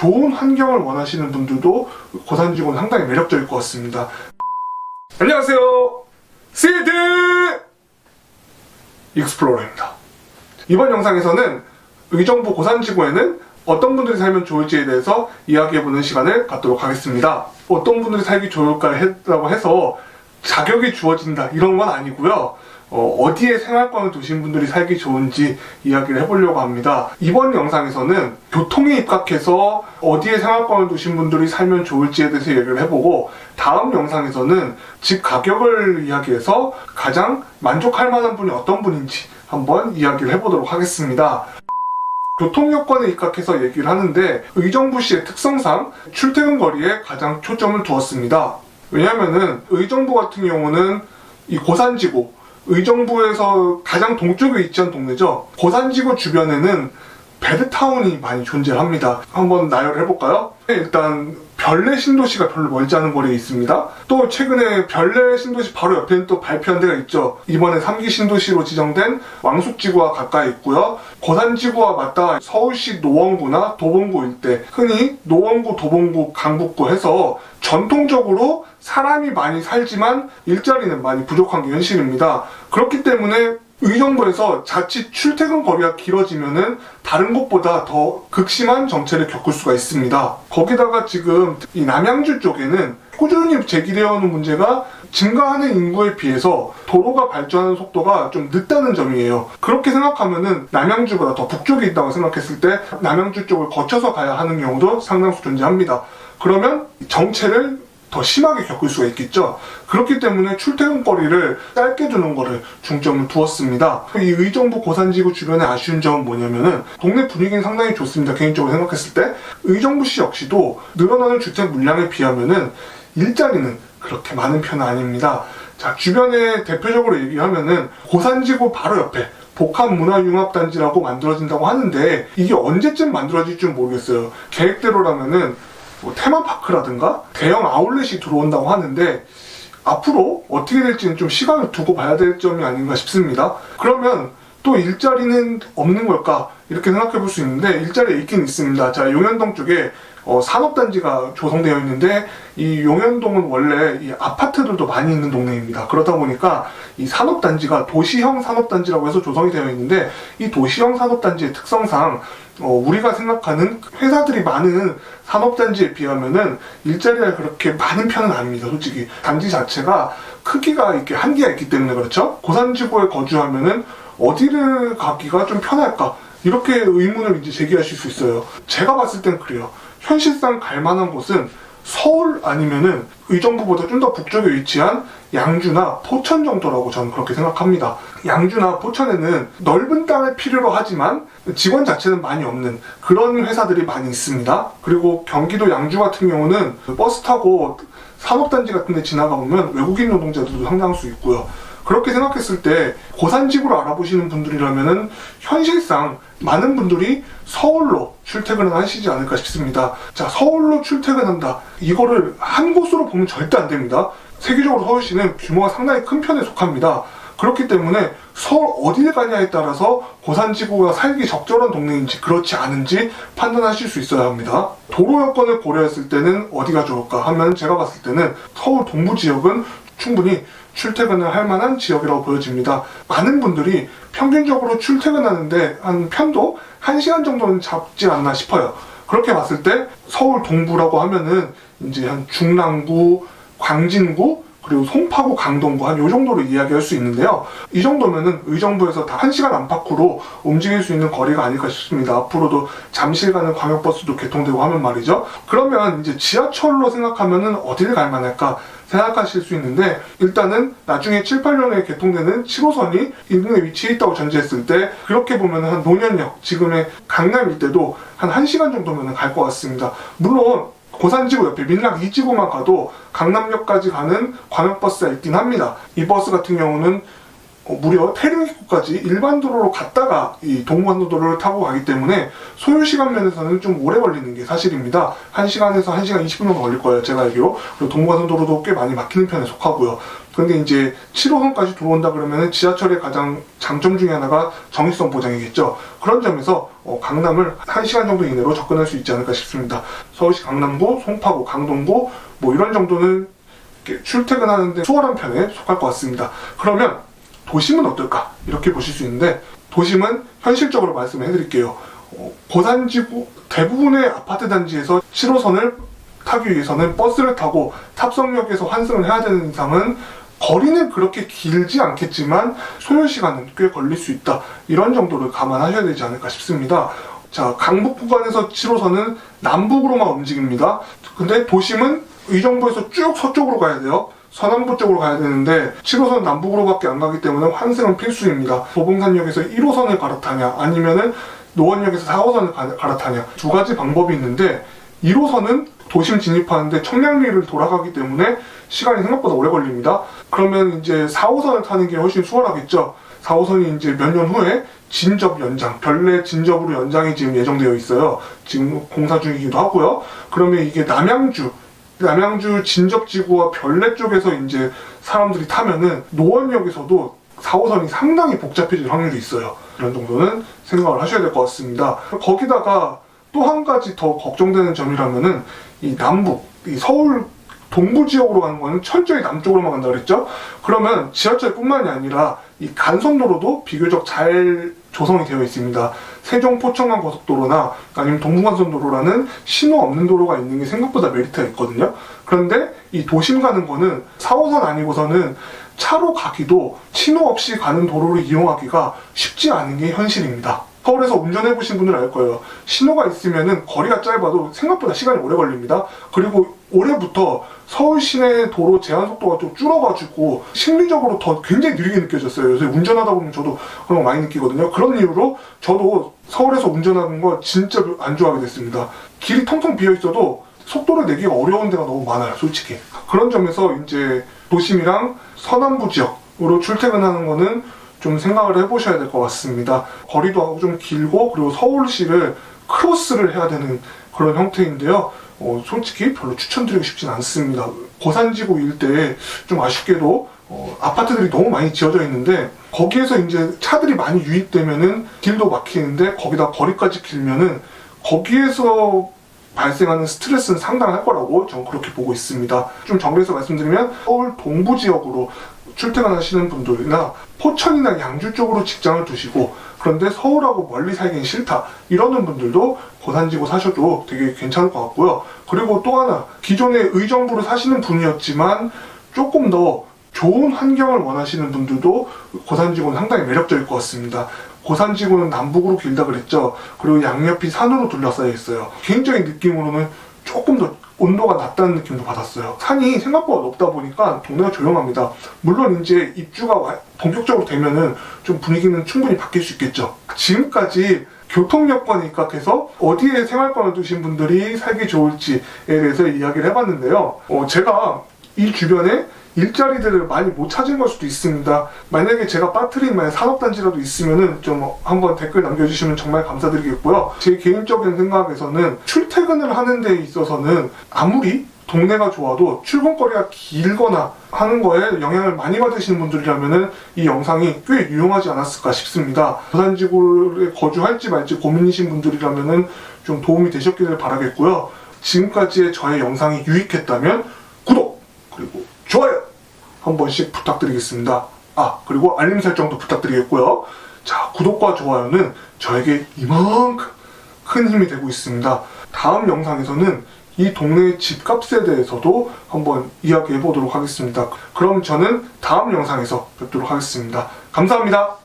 좋은 환경을 원하시는 분들도 고산지구는 상당히 매력적일 것 같습니다. 안녕하세요, 시드 익스플로러입니다. 이번 영상에서는 의정부 고산지구에는 어떤 분들이 살면 좋을지에 대해서 이야기해보는 시간을 갖도록 하겠습니다. 어떤 분들이 살기 좋을까라고 해서 자격이 주어진다 이런 건 아니고요. 어디에 생활권을 두신 분들이 살기 좋은지 이야기를 해보려고 합니다. 이번 영상에서는 교통에 입각해서 어디에 생활권을 두신 분들이 살면 좋을지에 대해서 얘기를 해보고, 다음 영상에서는 집 가격을 이야기해서 가장 만족할 만한 분이 어떤 분인지 한번 이야기를 해보도록 하겠습니다. 교통 여건에 입각해서 얘기를 하는데, 의정부시의 특성상 출퇴근 거리에 가장 초점을 두었습니다. 왜냐면은 의정부 같은 경우는 이 고산지구, 의정부에서 가장 동쪽에 위치한 동네죠. 고산지구 주변에는 베드타운이 많이 존재합니다. 한번 나열을 해볼까요? 일단 별내 신도시가 별로 멀지 않은 거리에 있습니다. 또 최근에 별내 신도시 바로 옆에는 또 발표한 데가 있죠. 이번에 3기 신도시로 지정된 왕숙지구와 가까이 있고요. 고산지구와 맞닿아 서울시 노원구나 도봉구 일대, 흔히 노원구, 도봉구, 강북구 해서 전통적으로 사람이 많이 살지만 일자리는 많이 부족한 게 현실입니다. 그렇기 때문에 의정부에서 자칫 출퇴근 거리가 길어지면은 다른 곳보다 더 극심한 정체를 겪을 수가 있습니다. 거기다가 지금 이 남양주 쪽에는 꾸준히 제기되어 오는 문제가 증가하는 인구에 비해서 도로가 발전하는 속도가 좀 늦다는 점이에요. 그렇게 생각하면은 남양주보다 더 북쪽에 있다고 생각했을 때 남양주 쪽을 거쳐서 가야 하는 경우도 상당수 존재합니다. 그러면 정체를 더 심하게 겪을 수가 있겠죠. 그렇기 때문에 출퇴근 거리를 짧게 두는 거를 중점을 두었습니다. 이 의정부 고산지구 주변의 아쉬운 점은 뭐냐면은 동네 분위기는 상당히 좋습니다. 개인적으로 생각했을 때 의정부시 역시도 늘어나는 주택 물량에 비하면은 일자리는 그렇게 많은 편은 아닙니다. 자, 주변에 대표적으로 얘기하면은 고산지구 바로 옆에 복합문화융합단지라고 만들어진다고 하는데, 이게 언제쯤 만들어질지 모르겠어요. 계획대로라면은 테마파크라든가 대형 아울렛이 들어온다고 하는데, 앞으로 어떻게 될지는 좀 시간을 두고 봐야 될 점이 아닌가 싶습니다. 그러면 또 일자리는 없는 걸까? 이렇게 생각해 볼 수 있는데, 일자리가 있긴 있습니다. 자, 용현동 쪽에 산업단지가 조성되어 있는데, 이 용현동은 원래 이 아파트들도 많이 있는 동네입니다. 그러다 보니까 이 산업단지가 도시형 산업단지라고 해서 조성이 되어 있는데, 이 도시형 산업단지의 특성상 우리가 생각하는 회사들이 많은 산업단지에 비하면은 일자리가 그렇게 많은 편은 아닙니다. 솔직히 단지 자체가 크기가 이렇게 한계가 있기 때문에 그렇죠. 고산지구에 거주하면은 어디를 가기가 좀 편할까, 이렇게 의문을 이제 제기하실 수 있어요. 제가 봤을 땐 그래요. 현실상 갈 만한 곳은 서울 아니면은 의정부보다 좀 더 북쪽에 위치한 양주나 포천 정도라고 저는 그렇게 생각합니다. 양주나 포천에는 넓은 땅을 필요로 하지만 직원 자체는 많이 없는 그런 회사들이 많이 있습니다. 그리고 경기도 양주 같은 경우는 버스 타고 산업단지 같은 데 지나가 보면 외국인 노동자들도 상당수 있고요. 그렇게 생각했을 때 고산지구를 알아보시는 분들이라면은 현실상 많은 분들이 서울로 출퇴근을 하시지 않을까 싶습니다. 자, 서울로 출퇴근한다, 이거를 한 곳으로 보면 절대 안 됩니다. 세계적으로 서울시는 규모가 상당히 큰 편에 속합니다. 그렇기 때문에 서울 어디를 가냐에 따라서 고산지구가 살기 적절한 동네인지 그렇지 않은지 판단하실 수 있어야 합니다. 도로 여건을 고려했을 때는 어디가 좋을까 하면, 제가 봤을 때는 서울 동부 지역은 충분히 출퇴근을 할 만한 지역이라고 보여집니다. 많은 분들이 평균적으로 출퇴근하는데 한 편도 1시간 정도는 잡지 않나 싶어요. 그렇게 봤을 때 서울 동부라고 하면은 이제 한 중랑구, 광진구, 그리고 송파구, 강동구 한 요 정도로 이야기할 수 있는데요. 이 정도면은 의정부에서 다 1시간 안팎으로 움직일 수 있는 거리가 아닐까 싶습니다. 앞으로도 잠실 가는 광역버스도 개통되고 하면 말이죠. 그러면 이제 지하철로 생각하면은 어디를 갈 만할까 생각하실 수 있는데, 일단은 나중에 7, 8년에 개통되는 7호선이 인근에 위치해 있다고 전제했을 때, 그렇게 보면 한 노년역, 지금의 강남 일대도 한 1시간 정도면 갈 것 같습니다. 물론 고산지구 옆에 민락 2지구만 가도 강남역까지 가는 광역버스가 있긴 합니다. 이 버스 같은 경우는 무려 태릉입구까지 일반 도로로 갔다가 이 동부간도로를 타고 가기 때문에 소요시간 면에서는 좀 오래 걸리는 게 사실입니다. 1시간에서 1시간 20분 정도 걸릴 거예요, 제가 알기로. 그리고 동부간도로도 꽤 많이 막히는 편에 속하고요. 근데 이제 7호선까지 들어온다 그러면 지하철의 가장 장점 중에 하나가 정의성 보장이겠죠. 그런 점에서 강남을 1시간 정도 이내로 접근할 수 있지 않을까 싶습니다. 서울시 강남구, 송파구, 강동구 뭐 이런 정도는 출퇴근하는데 수월한 편에 속할 것 같습니다. 그러면 도심은 어떨까? 이렇게 보실 수 있는데, 도심은 현실적으로 말씀을 해드릴게요. 고산지구 대부분의 아파트 단지에서 7호선을 타기 위해서는 버스를 타고 탑승역에서 환승을 해야 되는 이상은 거리는 그렇게 길지 않겠지만 소요시간은 꽤 걸릴 수 있다. 이런 정도를 감안하셔야 되지 않을까 싶습니다. 자, 강북 구간에서 7호선은 남북으로만 움직입니다. 근데 도심은 의정부에서 쭉 서쪽으로 가야 돼요. 서남부 쪽으로 가야 되는데 7호선 남북으로밖에 안 가기 때문에 환승은 필수입니다. 도봉산역에서 1호선을 갈아타냐 아니면은 노원역에서 4호선을 갈아타냐, 두 가지 방법이 있는데 1호선은 도심 진입하는데 청량리를 돌아가기 때문에 시간이 생각보다 오래 걸립니다. 그러면 이제 4호선을 타는 게 훨씬 수월하겠죠. 4호선이 이제 몇 년 후에 진접 연장, 별내 진접으로 연장이 지금 예정되어 있어요. 지금 공사 중이기도 하고요. 그러면 이게 남양주 진접지구와 별내 쪽에서 이제 사람들이 타면은 노원역에서도 4호선이 상당히 복잡해질 확률이 있어요. 이런 정도는 생각을 하셔야 될 것 같습니다. 거기다가 또 한 가지 더 걱정되는 점이라면은 이 남북, 이 서울 동부 지역으로 가는 거는 철저히 남쪽으로만 간다 그랬죠? 그러면 지하철뿐만이 아니라 이 간선도로도 비교적 잘 조성이 되어 있습니다. 세종 포천간 고속도로나 아니면 동부간선도로라는 신호 없는 도로가 있는 게 생각보다 메리트가 있거든요. 그런데 이 도심 가는 거는 4호선 아니고서는 차로 가기도 신호 없이 가는 도로를 이용하기가 쉽지 않은 게 현실입니다. 서울에서 운전해보신 분들 알 거예요. 신호가 있으면은 거리가 짧아도 생각보다 시간이 오래 걸립니다. 그리고 올해부터 서울 시내 도로 제한 속도가 좀 줄어가지고 심리적으로 더 굉장히 느리게 느껴졌어요. 요새 운전하다 보면 저도 그런 거 많이 느끼거든요. 그런 이유로 저도 서울에서 운전하는 거 진짜 안 좋아하게 됐습니다. 길이 텅텅 비어 있어도 속도를 내기가 어려운 데가 너무 많아요, 솔직히. 그런 점에서 이제 도심이랑 서남부 지역으로 출퇴근하는 거는 좀 생각을 해보셔야 될 것 같습니다. 거리도 좀 길고, 그리고 서울시를 크로스를 해야 되는 그런 형태인데요. 솔직히 별로 추천드리고 싶진 않습니다. 고산지구 일대에 좀 아쉽게도 아파트들이 너무 많이 지어져 있는데, 거기에서 이제 차들이 많이 유입되면은 길도 막히는데, 거기다 거리까지 길면은 거기에서 발생하는 스트레스는 상당할 거라고 저는 그렇게 보고 있습니다. 좀 정리해서 말씀드리면, 서울 동부 지역으로 출퇴근하시는 분들이나 포천이나 양주 쪽으로 직장을 두시고 그런데 서울하고 멀리 살기는 싫다 이러는 분들도 고산지구 사셔도 되게 괜찮을 것 같고요. 그리고 또 하나, 기존에 의정부를 사시는 분이었지만 조금 더 좋은 환경을 원하시는 분들도 고산지구는 상당히 매력적일 것 같습니다. 고산지구는 남북으로 길다 그랬죠. 그리고 양옆이 산으로 둘러싸여 있어요. 개인적인 느낌으로는 조금 더 온도가 낮다는 느낌도 받았어요. 산이 생각보다 높다 보니까 동네가 조용합니다. 물론 이제 입주가 본격적으로 되면은 좀 분위기는 충분히 바뀔 수 있겠죠. 지금까지 교통 여건에 입각해서 어디에 생활권을 두신 분들이 살기 좋을지에 대해서 이야기를 해봤는데요. 제가 이 주변에 일자리들을 많이 못 찾은 걸 수도 있습니다. 만약에 제가 빠뜨린 산업단지라도 있으면은 좀 한번 댓글 남겨주시면 정말 감사드리겠고요. 제 개인적인 생각에서는 출퇴근을 하는 데 있어서는 아무리 동네가 좋아도 출근거리가 길거나 하는 거에 영향을 많이 받으시는 분들이라면은 이 영상이 꽤 유용하지 않았을까 싶습니다. 고산지구에 거주할지 말지 고민이신 분들이라면은 좀 도움이 되셨기를 바라겠고요. 지금까지의 저의 영상이 유익했다면 구독! 그리고 좋아요! 한 번씩 부탁드리겠습니다. 그리고 알림 설정도 부탁드리겠고요. 자, 구독과 좋아요는 저에게 이만큼 큰 힘이 되고 있습니다. 다음 영상에서는 이 동네의 집값에 대해서도 한번 이야기해 보도록 하겠습니다. 그럼 저는 다음 영상에서 뵙도록 하겠습니다. 감사합니다.